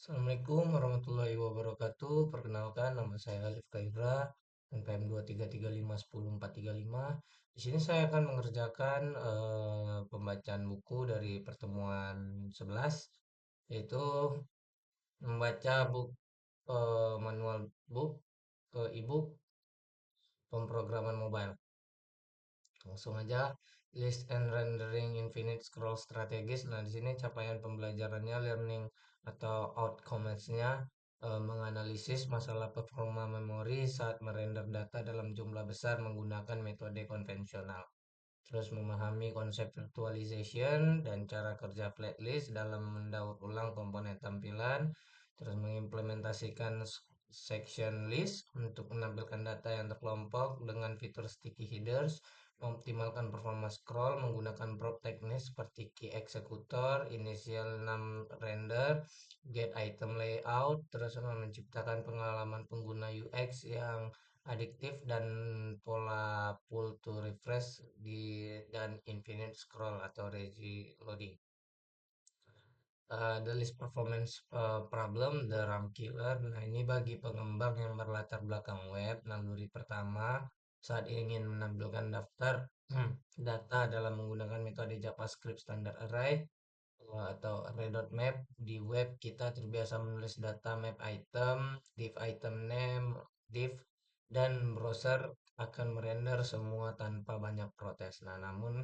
Assalamualaikum warahmatullahi wabarakatuh. Perkenalkan, nama saya Alif Kaira, NPM 233510435. Di sini saya akan mengerjakan pembacaan buku dari pertemuan 11, yaitu membaca manual book, e-book pemrograman mobile. Langsung aja, list and rendering infinite scroll strategis. Nah, di sini capaian pembelajarannya, learning atau outcomes-nya, menganalisis masalah performa memori saat merender data dalam jumlah besar menggunakan metode konvensional. Terus memahami konsep virtualization dan cara kerja flatlist dalam mendaur ulang komponen tampilan. Terus mengimplementasikan section list untuk menampilkan data yang terkelompok dengan fitur sticky headers. Mengoptimalkan performa scroll menggunakan prop teknis seperti key executor, initial num render, get item layout. Terus menciptakan pengalaman pengguna UX yang adiktif dan pola pull to refresh dan infinite scroll atau regi loading. The list performance problem, the RAM killer. Nah, ini bagi pengembang yang berlatar belakang web, naluri pertama saat ingin menampilkan daftar data dalam menggunakan metode JavaScript standard array atau array.map. Di web kita terbiasa menulis data map item, div item name, div, dan browser akan merender semua tanpa banyak protes. Nah, namun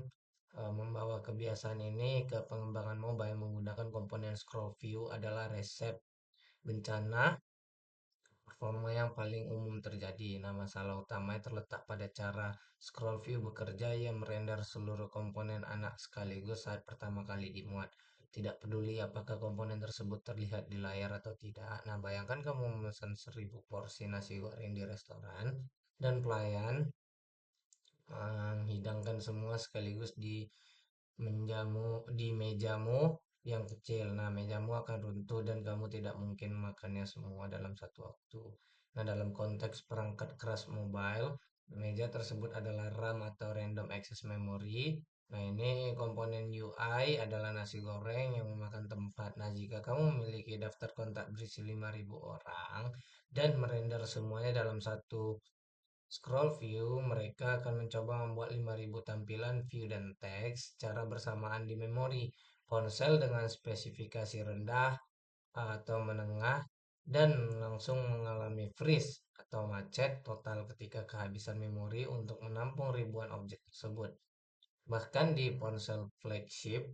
membawa kebiasaan ini ke pengembangan mobile menggunakan komponen scroll view adalah resep bencana performa yang paling umum terjadi. Nah, masalah utamanya terletak pada cara scroll view bekerja yang merender seluruh komponen anak sekaligus saat pertama kali dimuat. Tidak peduli apakah komponen tersebut terlihat di layar atau tidak. Nah, bayangkan kamu memesan 1000 porsi nasi goreng di restoran dan pelayan menghidangkan semua sekaligus di mejamu yang kecil. Nah, mejamu akan runtuh dan kamu tidak mungkin makannya semua dalam satu waktu. Nah, dalam konteks perangkat keras mobile, meja tersebut adalah RAM atau Random Access Memory. Nah, ini komponen UI adalah nasi goreng yang memakan tempat. Nah, jika kamu memiliki daftar kontak berisi 5.000 orang dan merender semuanya dalam satu scroll view, mereka akan mencoba membuat 5.000 tampilan view dan teks secara bersamaan di memori ponsel dengan spesifikasi rendah atau menengah dan langsung mengalami freeze atau macet total ketika kehabisan memori untuk menampung ribuan objek tersebut. Bahkan di ponsel flagship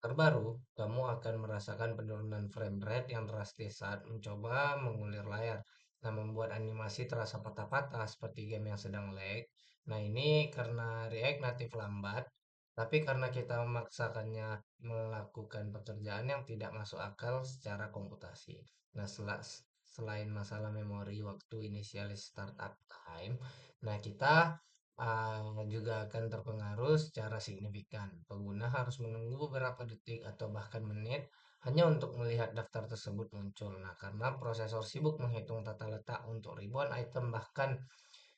terbaru, kamu akan merasakan penurunan frame rate yang drastis saat mencoba mengulir layar. Nah, membuat animasi terasa patah-patah seperti game yang sedang lag. Nah, ini karena React natif lambat, tapi karena kita memaksakannya melakukan pekerjaan yang tidak masuk akal secara komputasi. Nah, selain masalah memori waktu initialis startup time, nah kita juga akan terpengaruh secara signifikan. Pengguna harus menunggu beberapa detik atau bahkan menit hanya untuk melihat daftar tersebut muncul. Nah, karena prosesor sibuk menghitung tata letak untuk ribuan item bahkan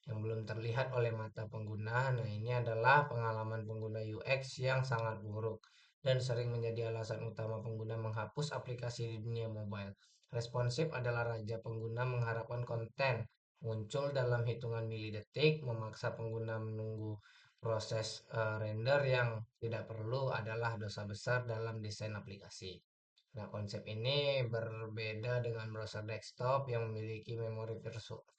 yang belum terlihat oleh mata pengguna. Nah, ini adalah pengalaman pengguna UX yang sangat buruk dan sering menjadi alasan utama pengguna menghapus aplikasi di dunia mobile. Responsif adalah raja. Pengguna mengharapkan konten muncul dalam hitungan milidetik, memaksa pengguna menunggu proses render yang tidak perlu adalah dosa besar dalam desain aplikasi. Nah, konsep ini berbeda dengan browser desktop yang memiliki memori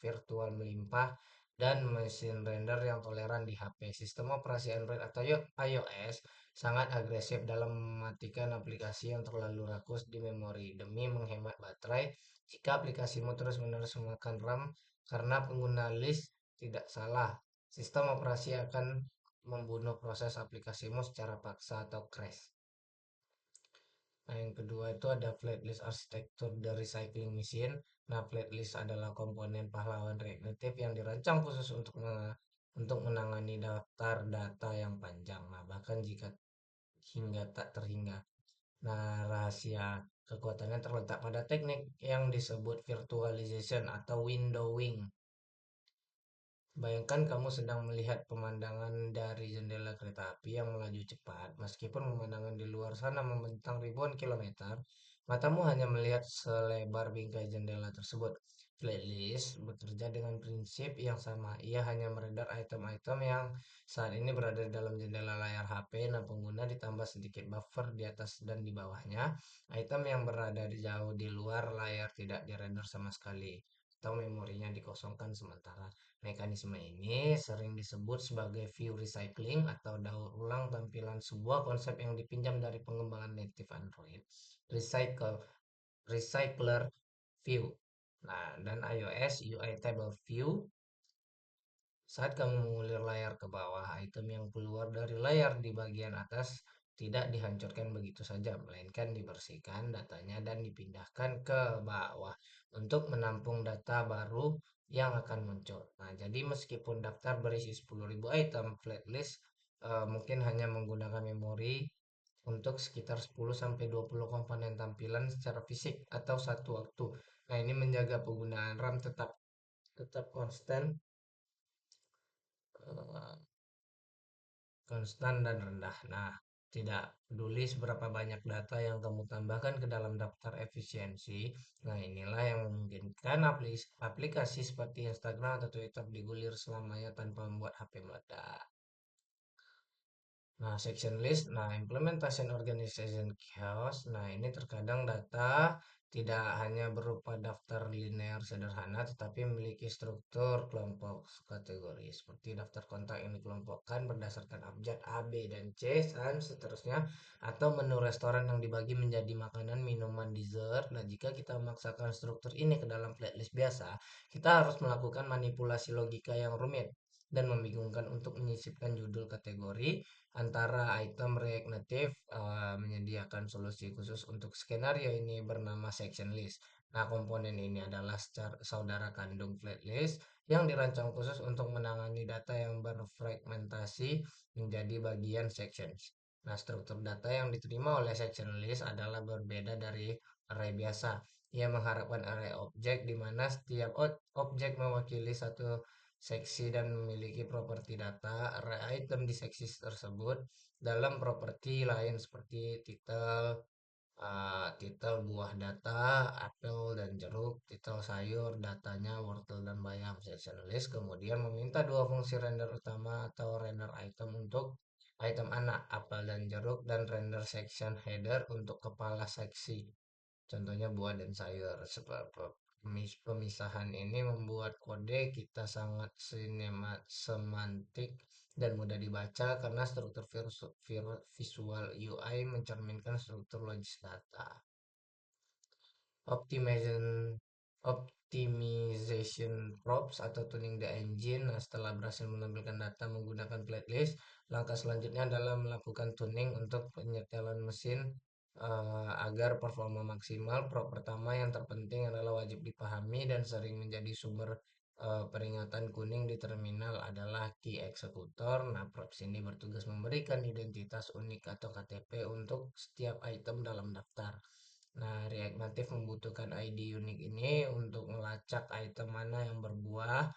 virtual melimpah dan mesin render yang toleran di HP. Sistem operasi Android atau iOS sangat agresif dalam mematikan aplikasi yang terlalu rakus di memori demi menghemat baterai. Jika aplikasimu terus-menerus memakan RAM karena pengguna list tidak salah, sistem operasi akan membunuh proses aplikasimu secara paksa atau crash. Nah, yang kedua itu ada flatlist arsitektur dari Recycling Machine. Nah, flatlist adalah komponen pahlawan React Native yang dirancang khusus untuk menangani daftar data yang panjang. Nah, bahkan jika hingga tak terhingga. Nah, rahasia kekuatannya terletak pada teknik yang disebut virtualization atau windowing. Bayangkan kamu sedang melihat pemandangan dari jendela kereta api yang melaju cepat, meskipun pemandangan di luar sana membentang ribuan kilometer. Matamu hanya melihat selebar bingkai jendela tersebut. Playlist bekerja dengan prinsip yang sama. Ia hanya meredar item-item yang saat ini berada di dalam jendela layar HP. Nah, pengguna ditambah sedikit buffer di atas dan di bawahnya. Item yang berada di jauh di luar layar tidak dirender sama sekali, atau memorinya dikosongkan sementara. Mekanisme ini sering disebut sebagai view recycling atau daur ulang tampilan, sebuah konsep yang dipinjam dari pengembangan native Android Recycle Recycler View. Nah, dan iOS UI Table View. Saat kamu mengulir layar ke bawah, item yang keluar dari layar di bagian atas tidak dihancurkan begitu saja, melainkan dibersihkan datanya dan dipindahkan ke bawah untuk menampung data baru yang akan muncul. Nah, jadi meskipun daftar berisi 10.000 item, flatlist mungkin hanya menggunakan memori untuk sekitar 10-20 komponen tampilan secara fisik atau satu waktu. Nah, ini menjaga penggunaan RAM tetap tetap eh, konstan dan rendah. Nah, tidak peduli seberapa banyak data yang kamu tambahkan ke dalam daftar efisiensi. Nah, inilah yang memungkinkan aplikasi seperti Instagram atau Twitter digulir selamanya tanpa membuat HP meledak. Nah, section list, nah implementation organization chaos. Nah, ini terkadang data tidak hanya berupa daftar linear sederhana, tetapi memiliki struktur kelompok kategori. Seperti daftar kontak yang dikelompokkan berdasarkan abjad A, B, dan C, dan seterusnya. Atau menu restoran yang dibagi menjadi makanan, minuman, dessert. Nah, jika kita memaksakan struktur ini ke dalam playlist biasa, kita harus melakukan manipulasi logika yang rumit dan membingungkan untuk menyisipkan judul kategori antara item React Native menyediakan solusi khusus untuk skenario ini bernama section list. Nah, komponen ini adalah saudara kandung flatlist yang dirancang khusus untuk menangani data yang berfragmentasi menjadi bagian sections. Nah, struktur data yang diterima oleh section list adalah berbeda dari array biasa. Ia mengharapkan array objek di mana setiap objek mewakili satu seksi dan memiliki properti data array item di seksi tersebut dalam properti lain seperti titel buah data, apel dan jeruk, titel sayur, datanya wortel dan bayam. Section list kemudian meminta dua fungsi render utama atau render item untuk item anak, apel dan jeruk, dan render section header untuk kepala seksi. Contohnya buah dan sayur. Sebab pemisahan ini membuat kode kita sangat semantik dan mudah dibaca karena struktur visual UI mencerminkan struktur logis data. Optimization Optimization props atau tuning the engine. Nah, setelah berhasil menampilkan data menggunakan playlist, langkah selanjutnya adalah melakukan tuning untuk penyetelan mesin agar performa maksimal. Prop pertama yang terpenting adalah wajib dipahami dan sering menjadi sumber peringatan kuning di terminal adalah key eksekutor. Nah, props ini bertugas memberikan identitas unik atau KTP untuk setiap item dalam daftar. Nah, React Native membutuhkan ID unik ini untuk melacak item mana yang berbuah,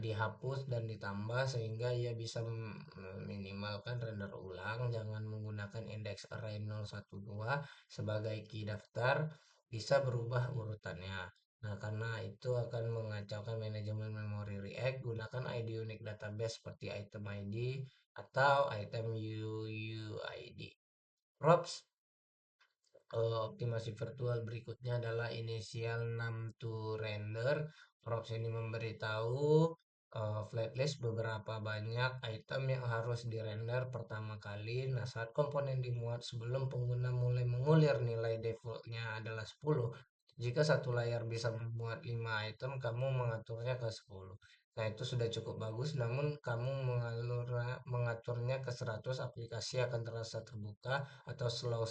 dihapus dan ditambah sehingga ia bisa meminimalkan render ulang. Jangan menggunakan indeks array 012 sebagai key daftar, bisa berubah urutannya. Nah, karena itu akan mengacaukan manajemen memori React, gunakan ID unik database seperti item ID atau item UUID. Props optimasi virtual berikutnya adalah initial num to render. Props ini memberitahu flatlist beberapa banyak item yang harus dirender pertama kali. Nah, saat komponen dimuat sebelum pengguna mulai mengulir, nilai defaultnya adalah 10. Jika satu layar bisa memuat 5 item, kamu mengaturnya ke 10. Nah, itu sudah cukup bagus, namun kamu mengaturnya ke 100, aplikasi akan terasa terbuka atau slow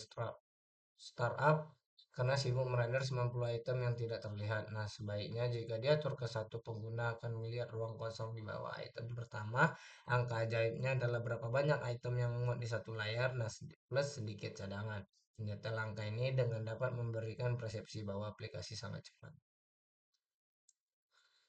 startup karena sibuk merender 90 item yang tidak terlihat. Nah, sebaiknya jika diatur ke satu, pengguna akan melihat ruang kosong di bawah item pertama. Angka ajaibnya adalah berapa banyak item yang memuat di satu layar, nah plus sedikit cadangan. Menyetel angka ini dengan dapat memberikan persepsi bahwa aplikasi sangat cepat.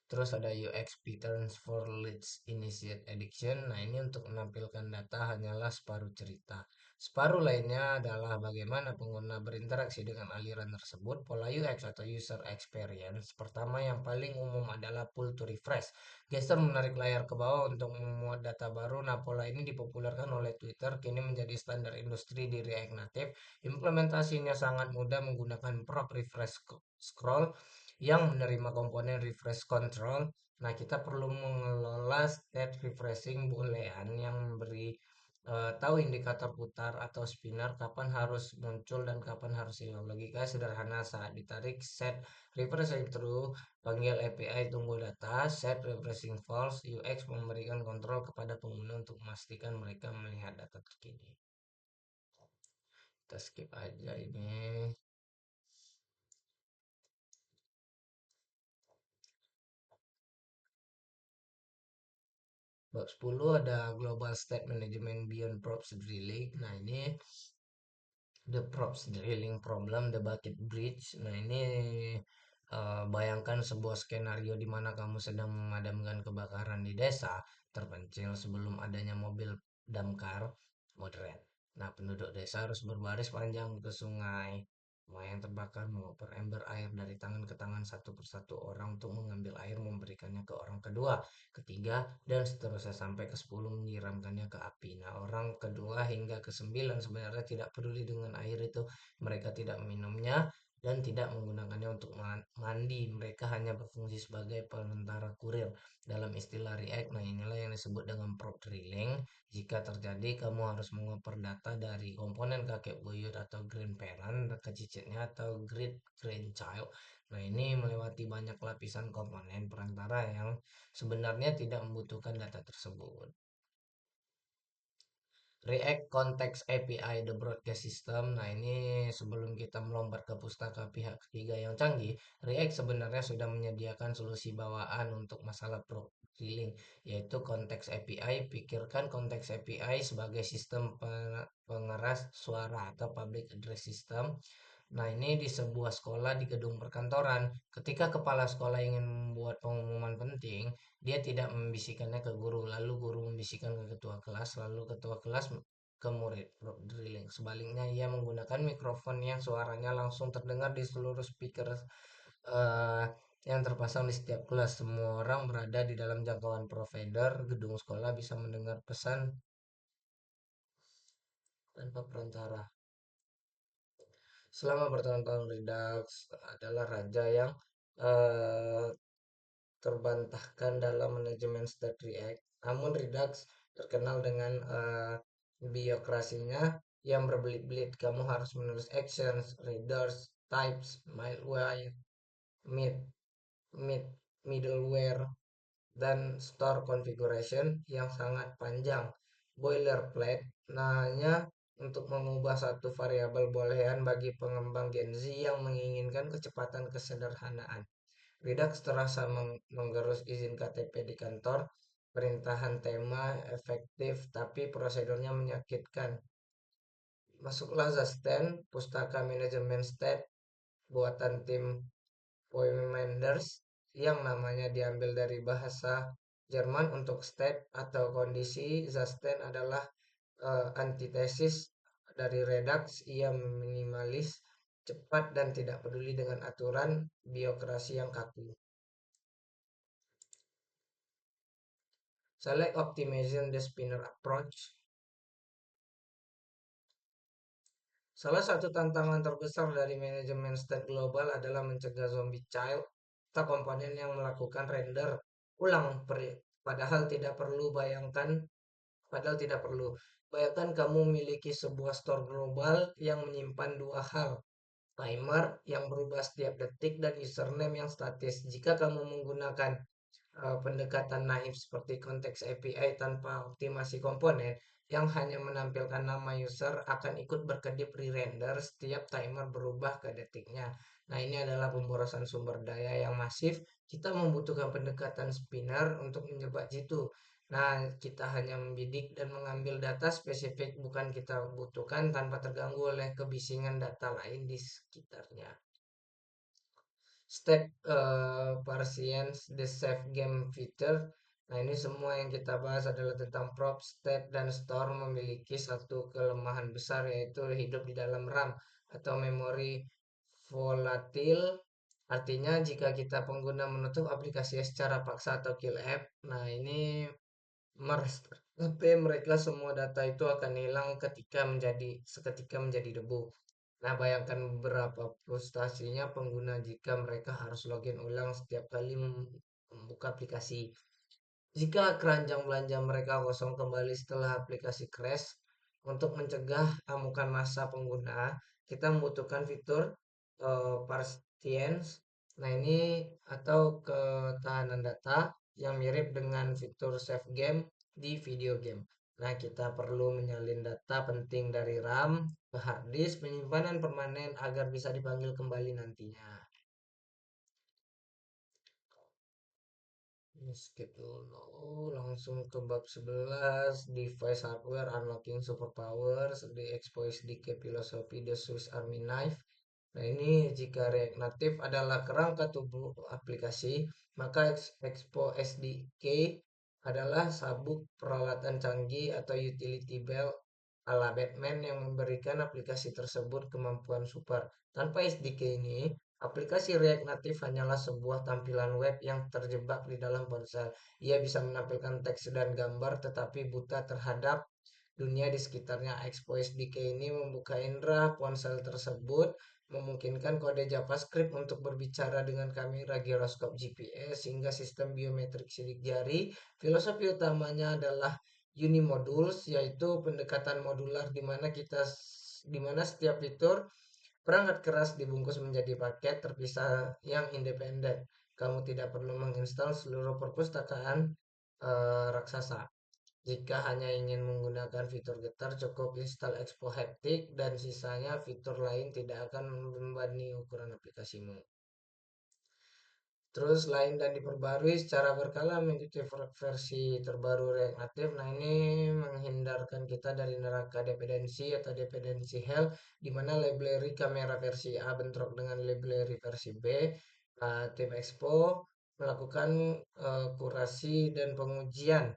Terus ada UX patterns for leads initiate addiction. Nah, ini untuk menampilkan data hanyalah separuh cerita. Separuh lainnya adalah bagaimana pengguna berinteraksi dengan aliran tersebut. Pola UX atau user experience. Pertama yang paling umum adalah pull to refresh. Gestur menarik layar ke bawah untuk memuat data baru. Nah, pola ini dipopulerkan oleh Twitter, kini menjadi standar industri di React Native. Implementasinya sangat mudah menggunakan prop refresh scroll yang menerima komponen refresh control. Nah, kita perlu mengelola state refreshing boolean yang memberi tahu indikator putar atau spinner kapan harus muncul dan kapan harus hilang. Logika sederhana saat ditarik set refreshing true, panggil API tunggu data, set refreshing false, UX memberikan kontrol kepada pengguna untuk memastikan mereka melihat data terkini. Kita skip aja ini. Bab 10 ada Global State Management Beyond Props Drilling. Nah, ini The Props Drilling Problem, The Bucket Bridge. Nah, ini bayangkan sebuah skenario di mana kamu sedang memadamkan kebakaran di desa terpencil sebelum adanya mobil damkar modern. Nah, penduduk desa harus berbaris panjang ke sungai. Semua yang terbakar mengoper ember air dari tangan ke tangan satu persatu orang untuk mengambil air memberikannya ke orang kedua, ketiga, dan seterusnya sampai ke 10 menyiramkannya ke api. Nah, orang kedua hingga ke 9 sebenarnya tidak peduli dengan air itu. Mereka tidak meminumnya dan tidak menggunakannya untuk mandi. Mereka hanya berfungsi sebagai penentara kurir. Dalam istilah React, nah inilah yang disebut dengan prop drilling. Jika terjadi, kamu harus mengoper data dari komponen kakek buyut atau grandparent ke cicitnya atau great grandchild. Nah, ini melewati banyak lapisan komponen perantara yang sebenarnya tidak membutuhkan data tersebut. React Context API The Broadcast System. Nah, ini sebelum kita melompat ke pustaka pihak ketiga yang canggih, React sebenarnya sudah menyediakan solusi bawaan untuk masalah profiling, yaitu Context API. Pikirkan Context API sebagai sistem pengeras suara atau public address system. Nah, ini di sebuah sekolah di gedung perkantoran. Ketika kepala sekolah ingin membuat pengumuman penting, dia tidak membisikkannya ke guru, lalu guru membisikkan ke ketua kelas, lalu ketua kelas ke murid. Rote drilling. Sebaliknya, ia menggunakan mikrofon yang suaranya langsung terdengar di seluruh speaker eh, yang terpasang di setiap kelas. Semua orang berada di dalam jangkauan provider. Gedung sekolah bisa mendengar pesan tanpa perantara. Selama bertahun-tahun Redux adalah raja yang eh, terbantahkan dalam manajemen state React. Namun Redux terkenal dengan biokrasinya yang berbelit-belit. Kamu harus menulis actions, readers, types, malware, mid, mid, middleware, dan store configuration yang sangat panjang. Boilerplate, nah hanya untuk mengubah satu variabel boolean bagi pengembang Gen Z yang menginginkan kecepatan kesederhanaan. Redux terasa menggerus izin KTP di kantor, perintahan tema efektif tapi prosedurnya menyakitkan. Masuklah Zasten, pustaka manajemen state buatan tim Poemenders yang namanya diambil dari bahasa Jerman untuk state atau kondisi. Zasten adalah antitesis dari Redux. Ia minimalis, cepat, dan tidak peduli dengan aturan biokrasi yang kaku. Select Optimization the Spinner Approach. Salah satu tantangan terbesar dari manajemen state global adalah mencegah zombie child atau komponen yang melakukan render ulang padahal tidak perlu bayangkan kamu memiliki sebuah store global yang menyimpan dua hal, timer yang berubah setiap detik dan username yang statis. Jika kamu menggunakan pendekatan naif seperti konteks API tanpa optimasi komponen yang hanya menampilkan nama user akan ikut berkedip re-render setiap timer berubah ke detiknya. Nah, ini adalah pemborosan sumber daya yang masif. Kita membutuhkan pendekatan spinner untuk menjebak jitu. Nah, kita hanya membidik dan mengambil data spesifik bukan kita butuhkan tanpa terganggu oleh kebisingan data lain di sekitarnya. Step Parsians, the Save Game Feature. Nah, ini semua yang kita bahas adalah tentang prop, state, dan store memiliki satu kelemahan besar yaitu hidup di dalam RAM atau memori volatil. Artinya jika kita pengguna menutup aplikasi secara paksa atau kill app, nah ini tapi mereka semua data itu akan hilang seketika menjadi debu. Nah, bayangkan berapa frustasinya pengguna jika mereka harus login ulang setiap kali membuka aplikasi. Jika keranjang belanja mereka kosong kembali setelah aplikasi crash, untuk mencegah amukan massa pengguna, kita membutuhkan fitur Parsience. Nah, ini atau ketahanan data yang mirip dengan fitur save game di video game. Nah, kita perlu menyalin data penting dari RAM ke hard disk penyimpanan permanen agar bisa dipanggil kembali nantinya. Ini skip dulu, langsung ke bab 11, device hardware unlocking superpowers, di Expo SDK filosofi The Swiss Army Knife. Nah, ini jika React Native adalah kerangka tubuh aplikasi, maka Expo SDK adalah sabuk peralatan canggih atau utility belt ala Batman yang memberikan aplikasi tersebut kemampuan super. Tanpa SDK ini, aplikasi React Native hanyalah sebuah tampilan web yang terjebak di dalam ponsel. Ia bisa menampilkan teks dan gambar tetapi buta terhadap dunia di sekitarnya. Expo SDK ini membuka indera ponsel tersebut, memungkinkan kode JavaScript untuk berbicara dengan kamera giroskop GPS hingga sistem biometrik sidik jari. Filosofi utamanya adalah unimodules, yaitu pendekatan modular di mana setiap fitur perangkat keras dibungkus menjadi paket terpisah yang independen. Kamu tidak perlu menginstal seluruh perpustakaan raksasa. Jika hanya ingin menggunakan fitur getar, cukup install Expo Haptic dan sisanya fitur lain tidak akan membebani ukuran aplikasimu. Terus lain dan diperbarui secara berkala mengikuti versi terbaru React Native. Nah, ini menghindarkan kita dari neraka dependensi atau dependensi hell, di mana library kamera versi A bentrok dengan library versi B. Tim Expo melakukan kurasi dan pengujian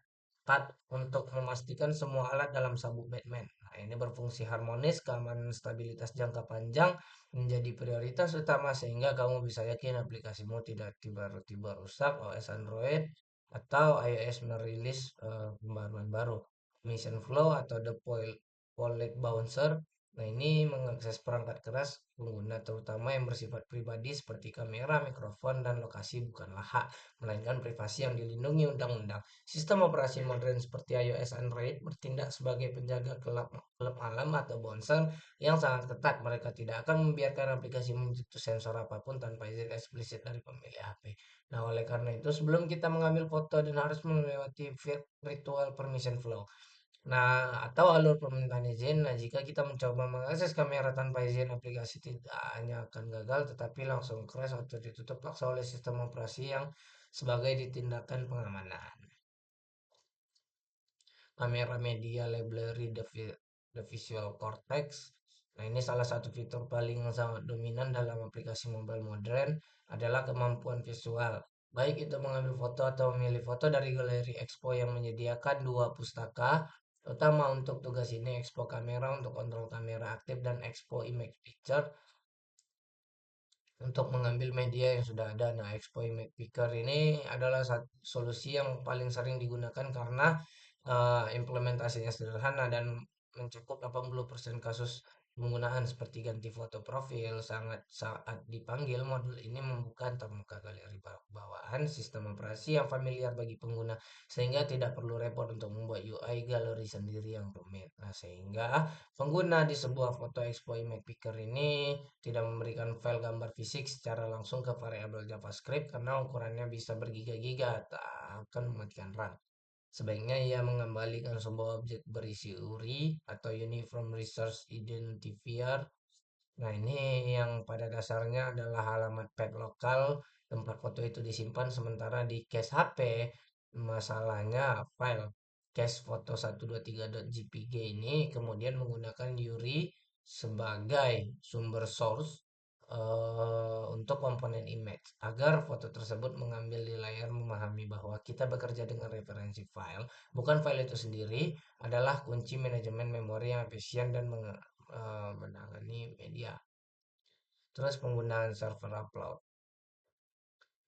ketat untuk memastikan semua alat dalam sabuk Batman. Nah, ini berfungsi harmonis, keamanan stabilitas jangka panjang menjadi prioritas utama sehingga kamu bisa yakin aplikasimu tidak tiba-tiba rusak OS Android atau iOS merilis pembaruan baru. Mission Flow atau Deploy Bouncer. Nah, ini mengakses perangkat keras pengguna terutama yang bersifat pribadi seperti kamera, mikrofon, dan lokasi bukanlah hak, melainkan privasi yang dilindungi undang-undang. Sistem operasi modern seperti iOS Android bertindak sebagai penjaga klub alam atau bouncer yang sangat ketat. Mereka tidak akan membiarkan aplikasi menyentuh sensor apapun tanpa izin eksplisit dari pemilik HP. Nah, oleh karena itu, sebelum kita mengambil foto dan harus melewati virtual permission flow. Nah, atau alur permintaan izin. Nah, jika kita mencoba mengakses kamera tanpa izin, aplikasi tidak hanya akan gagal, tetapi langsung crash atau ditutup paksa oleh sistem operasi yang sebagai tindakan pengamanan. Kamera media library the Visual Cortex. Nah, ini salah satu fitur paling sangat dominan dalam aplikasi mobile modern adalah kemampuan visual. Baik itu mengambil foto atau memilih foto dari galeri Expo yang menyediakan dua pustaka, terutama untuk tugas ini Expo Kamera untuk kontrol kamera aktif dan Expo Image Picture untuk mengambil media yang sudah ada. Nah, Expo Image Picker ini adalah solusi yang paling sering digunakan karena implementasinya sederhana dan mencakup 80% kasus penggunaan seperti ganti foto profil. Saat dipanggil, modul ini membuka termuka galeri bawaan sistem operasi yang familiar bagi pengguna sehingga tidak perlu repot untuk membuat UI galeri sendiri yang rumit. Nah, sehingga pengguna di sebuah foto Expo Image Picker ini tidak memberikan file gambar fisik secara langsung ke variabel JavaScript karena ukurannya bisa bergiga-giga tak akan mematikan RAM. Sebaiknya ia mengembalikan sebuah objek berisi URI atau Uniform Resource Identifier. Nah, ini yang pada dasarnya adalah halaman pad lokal tempat foto itu disimpan sementara di cache HP. Masalahnya file cache foto 123.jpg ini kemudian menggunakan URI sebagai sumber source untuk komponen image agar foto tersebut mengambil di layar memahami bahwa kita bekerja dengan referensi file, bukan file itu sendiri adalah kunci manajemen memori yang efisien dan menangani media. Terus penggunaan server upload.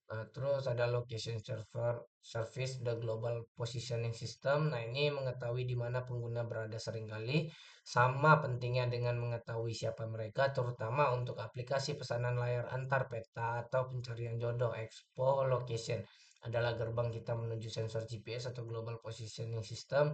Terus ada location server service the global positioning system. Nah, ini mengetahui di mana pengguna berada seringkali sama pentingnya dengan mengetahui siapa mereka, terutama untuk aplikasi pesanan layar antar peta atau pencarian jodoh. Expo location adalah gerbang kita menuju sensor GPS atau global positioning system.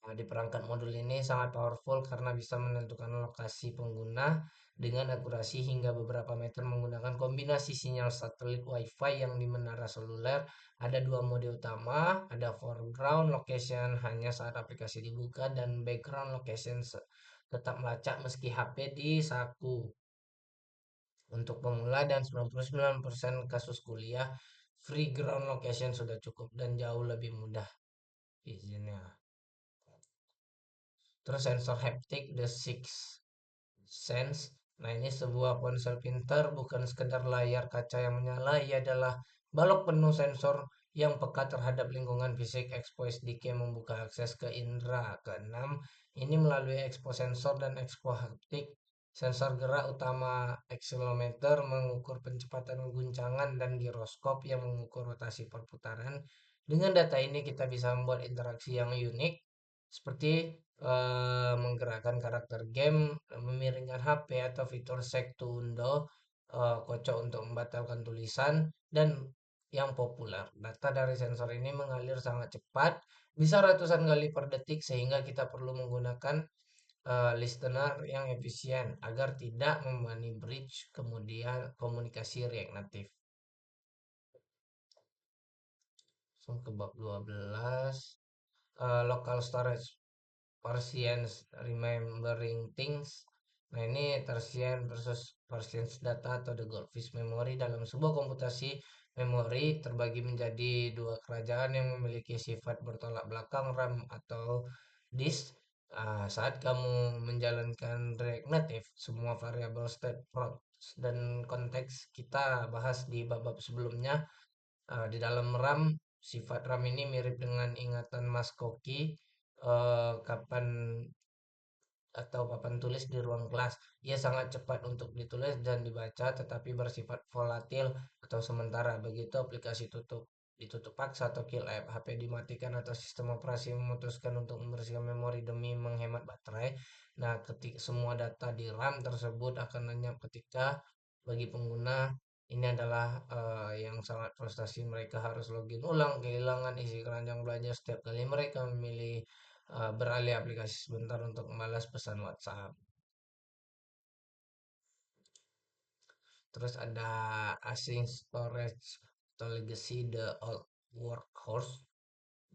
Nah, di perangkat modul ini sangat powerful karena bisa menentukan lokasi pengguna dengan akurasi hingga beberapa meter menggunakan kombinasi sinyal satelit Wi-Fi yang di menara seluler. Ada dua mode utama, ada foreground location hanya saat aplikasi dibuka dan background location tetap melacak meski HP di saku. Untuk pemula dan 99% kasus kuliah, free ground location sudah cukup dan jauh lebih mudah izinnya. Terus sensor haptic The Six Sense. Nah, ini sebuah ponsel pintar bukan sekedar layar kaca yang menyala, ia adalah balok penuh sensor yang peka terhadap lingkungan fisik. Expo SDK membuka akses ke indera keenam. Ini melalui Expo sensor dan Expo haptik. Sensor gerak utama accelerometer mengukur kecepatan guncangan dan giroskop yang mengukur rotasi perputaran. Dengan data ini kita bisa membuat interaksi yang unik seperti menggerakkan karakter game, memiringkan HP atau fitur set to undo, kocok untuk membatalkan tulisan, dan yang populer. Data dari sensor ini mengalir sangat cepat, bisa ratusan kali per detik sehingga kita perlu menggunakan listener yang efisien agar tidak membebani bridge kemudian komunikasi React Native. Langsung ke bab 12. Local storage Persians Remembering Things. Nah, ini Tersian versus Persians data atau the Goldfish memory. Dalam sebuah komputasi, memori terbagi menjadi dua kerajaan yang memiliki sifat bertolak belakang, RAM atau disk. Saat kamu menjalankan React Native, semua variabel state, props, dan konteks kita bahas di bab-bab sebelumnya. Di dalam RAM, sifat RAM ini mirip dengan ingatan Mas Koki, kapan atau papan tulis di ruang kelas. Ia sangat cepat untuk ditulis dan dibaca, tetapi bersifat volatil atau sementara. Begitu aplikasi ditutup paksa atau kill app, HP dimatikan atau sistem operasi memutuskan untuk membersihkan memori demi menghemat baterai. Nah, ketik semua data di RAM tersebut akan lenyap ketika bagi pengguna ini adalah yang sangat frustasi. Mereka harus login ulang, kehilangan isi keranjang belanja setiap kali mereka memilih beralih aplikasi sebentar untuk membalas pesan WhatsApp. Terus ada async storage atau legacy the old workhorse.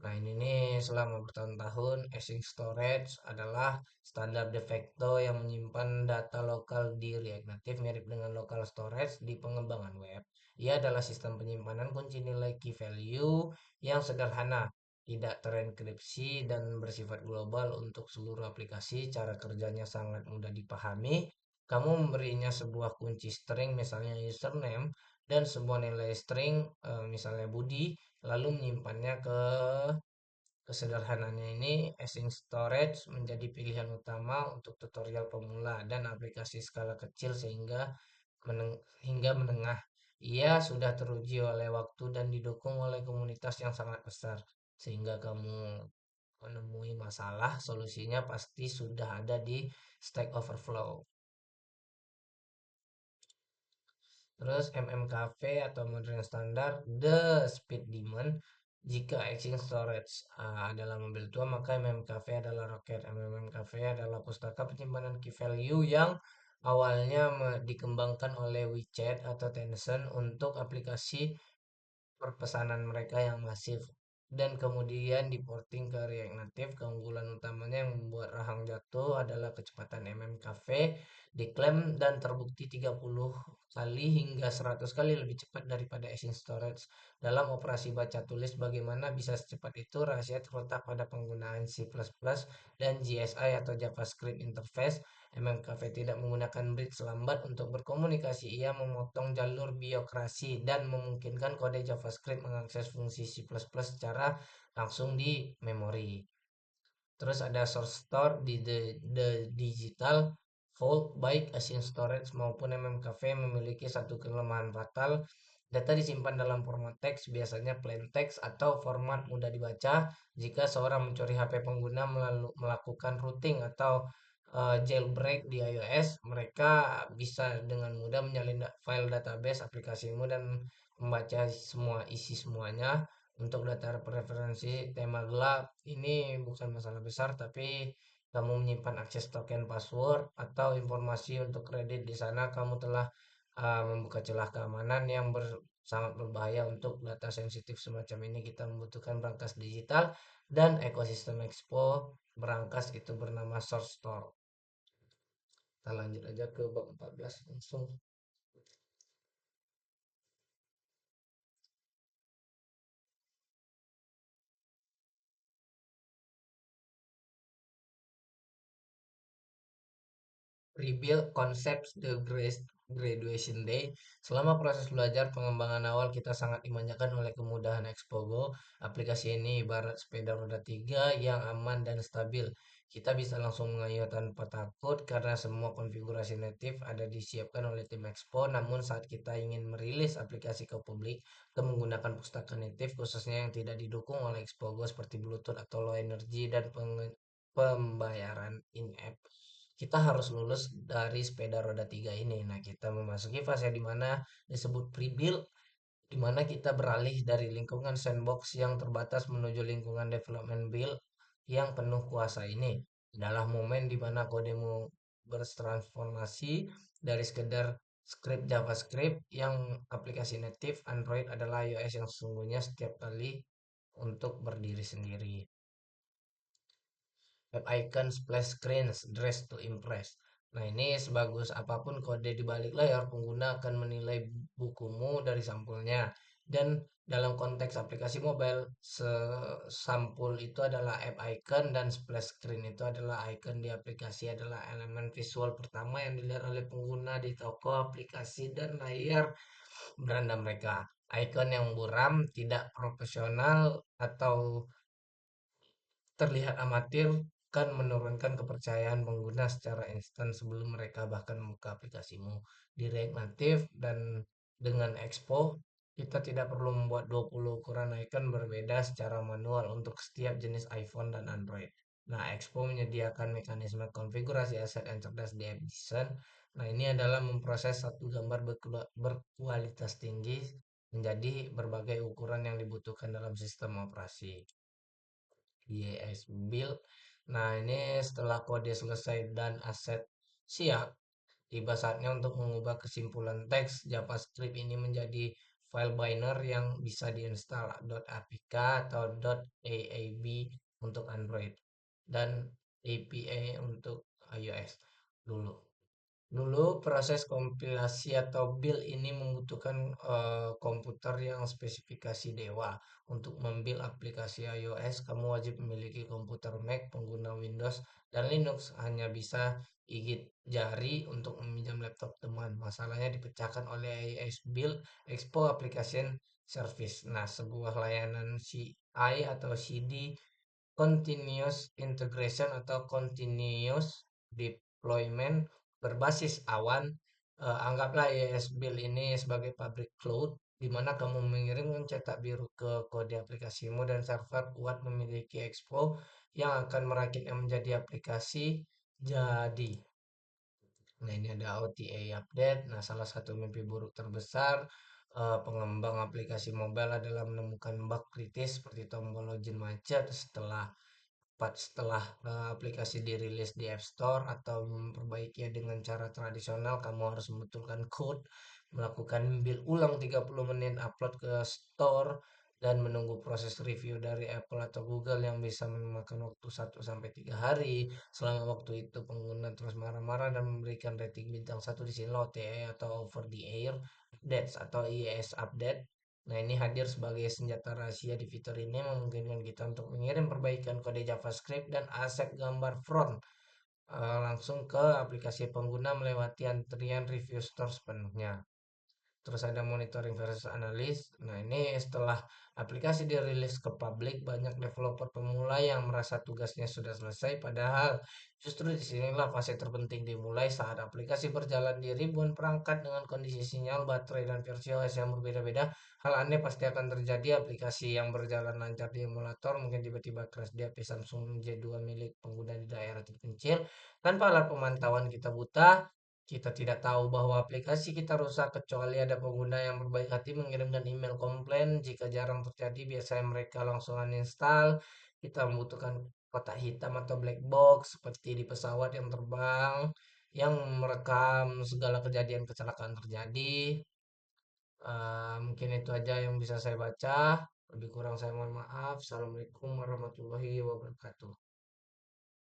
Nah, ini nih selama bertahun-tahun async storage adalah standar de facto yang menyimpan data lokal di React Native mirip dengan local storage di pengembangan web. Ia adalah sistem penyimpanan kunci nilai key value yang sederhana, tidak terenkripsi dan bersifat global untuk seluruh aplikasi. Cara kerjanya sangat mudah dipahami. Kamu memberinya sebuah kunci string, misalnya username, dan sebuah nilai string, misalnya Budi, lalu menyimpannya ke kesederhanaannya ini. Async storage menjadi pilihan utama untuk tutorial pemula dan aplikasi skala kecil hingga menengah. Ia sudah teruji oleh waktu dan didukung oleh komunitas yang sangat besar. Sehingga kamu menemui masalah, solusinya pasti sudah ada di Stack Overflow. Terus MMKV atau Modern Standard, The Speed Demon. Jika Exing Storage adalah mobil tua, maka MMKV adalah roket. MMKV adalah pustaka penyimpanan key value yang awalnya dikembangkan oleh WeChat atau Tencent untuk aplikasi perpesanan mereka yang masif dan kemudian diporting ke React Native. Keunggulan utamanya yang membuat rahang jatuh adalah kecepatan MMKV diklaim dan terbukti 30 kali hingga 100 kali lebih cepat daripada async storage dalam operasi baca tulis. Bagaimana bisa secepat itu? Rahasia terletak pada penggunaan C++ dan GSI atau JavaScript interface. MMKV tidak menggunakan bridge lambat untuk berkomunikasi. Ia memotong jalur biokrasi dan memungkinkan kode JavaScript mengakses fungsi C++ secara langsung di memori. Terus ada source store di the digital vault, baik async storage maupun MMKV memiliki satu kelemahan fatal. Data disimpan dalam format teks, biasanya plain text atau format mudah dibaca. Jika seorang mencuri HP pengguna melakukan routing atau jailbreak di iOS, mereka bisa dengan mudah menyalin file database aplikasimu dan membaca semua isi semuanya. Untuk data preferensi tema gelap, ini bukan masalah besar, tapi kamu menyimpan akses token password atau informasi untuk kredit di sana, kamu telah membuka celah keamanan yang sangat berbahaya. Untuk data sensitif semacam ini kita membutuhkan brankas digital dan ekosistem Expo brankas itu bernama Source Store. Kita lanjut aja ke bab 14 langsung. Rebuild Concepts the Graduation Day. Selama proses belajar pengembangan awal kita sangat dimanjakan oleh kemudahan Expogo. Aplikasi ini ibarat sepeda roda tiga yang aman dan stabil. Kita bisa langsung mengayuh tanpa takut karena semua konfigurasi native ada disiapkan oleh tim Expo. Namun saat kita ingin merilis aplikasi ke publik, kita menggunakan pustaka native khususnya yang tidak didukung oleh Expogo seperti Bluetooth atau low energy dan pembayaran in-app. Kita harus lulus dari sepeda roda tiga ini. Nah, kita memasuki fase di mana disebut pre-build, di mana kita beralih dari lingkungan sandbox yang terbatas menuju lingkungan development build yang penuh kuasa. Ini adalah momen di mana kodemu bertransformasi dari sekedar script JavaScript yang aplikasi native Android adalah iOS yang sesungguhnya setiap kali untuk berdiri sendiri. Web icon splash screens dress to impress. Nah, ini sebagus apapun kode di balik layar, pengguna akan menilai bukumu dari sampulnya. Dan dalam konteks aplikasi mobile, sampul itu adalah app icon dan splash screen itu adalah icon di aplikasi, adalah elemen visual pertama yang dilihat oleh pengguna di toko aplikasi dan layar beranda mereka. Icon yang buram, tidak profesional, atau terlihat amatir kan menurunkan kepercayaan pengguna secara instan sebelum mereka bahkan membuka aplikasimu di React Native. Dan dengan Expo kita tidak perlu membuat 20 ukuran icon berbeda secara manual untuk setiap jenis iPhone dan Android. Nah, Expo menyediakan mekanisme konfigurasi aset yang cerdas di App Design. Nah, ini adalah memproses satu gambar berkualitas tinggi menjadi berbagai ukuran yang dibutuhkan dalam sistem operasi. Yes, build. Nah, ini setelah kode selesai dan aset siap, tiba saatnya untuk mengubah kesimpulan teks. JavaScript ini menjadi file binder yang bisa diinstal .apk atau .aab untuk Android dan APA untuk iOS dulu. Dulu proses kompilasi atau build ini membutuhkan komputer yang spesifikasi dewa. Untuk membuild aplikasi iOS, kamu wajib memiliki komputer Mac, pengguna Windows dan Linux hanya bisa gigit jari untuk meminjam laptop teman. Masalahnya dipecahkan oleh iOS Build Expo Application Service. Nah, sebuah layanan CI atau CD, Continuous Integration atau Continuous Deployment, berbasis awan. Anggaplah ES Build ini sebagai public cloud, di mana kamu mengirimkan cetak biru ke kode aplikasimu dan server kuat memiliki Expo yang akan merakitnya menjadi aplikasi jadi. Nah, ini ada OTA update. Nah, salah satu mimpi buruk terbesar pengembang aplikasi mobile adalah menemukan bug kritis seperti tombol login macet setelah aplikasi dirilis di App Store. Atau memperbaikinya dengan cara tradisional, kamu harus membetulkan code, melakukan build ulang 30 menit, upload ke store, dan menunggu proses review dari Apple atau Google yang bisa memakan waktu 1 sampai 3 hari. Selama waktu itu pengguna terus marah-marah dan memberikan rating bintang 1. Di sini OTA atau over the air updates atau IES update. Nah, ini hadir sebagai senjata rahasia. Di fitur ini memungkinkan kita untuk mengirim perbaikan kode JavaScript dan aset gambar front langsung ke aplikasi pengguna melewati antrian review store sepenuhnya. Terus ada monitoring versus analis. Nah, ini setelah aplikasi dirilis ke publik, banyak developer pemula yang merasa tugasnya sudah selesai, padahal justru disinilah fase terpenting dimulai saat aplikasi berjalan di ribuan perangkat dengan kondisi sinyal, baterai, dan versi OS yang berbeda-beda. Hal aneh pasti akan terjadi. Aplikasi yang berjalan lancar di emulator mungkin tiba-tiba crash di HP Samsung J2 milik pengguna di daerah terpencil. Tanpa alat pemantauan kita buta, kita tidak tahu bahwa aplikasi kita rusak kecuali ada pengguna yang berbaik hati mengirimkan email komplain. Jika jarang terjadi, biasanya mereka langsung uninstall. Kita membutuhkan kotak hitam atau black box seperti di pesawat yang terbang yang merekam segala kejadian kecelakaan terjadi. Mungkin itu aja yang bisa saya baca. Lebih kurang saya mohon maaf. Assalamualaikum warahmatullahi wabarakatuh.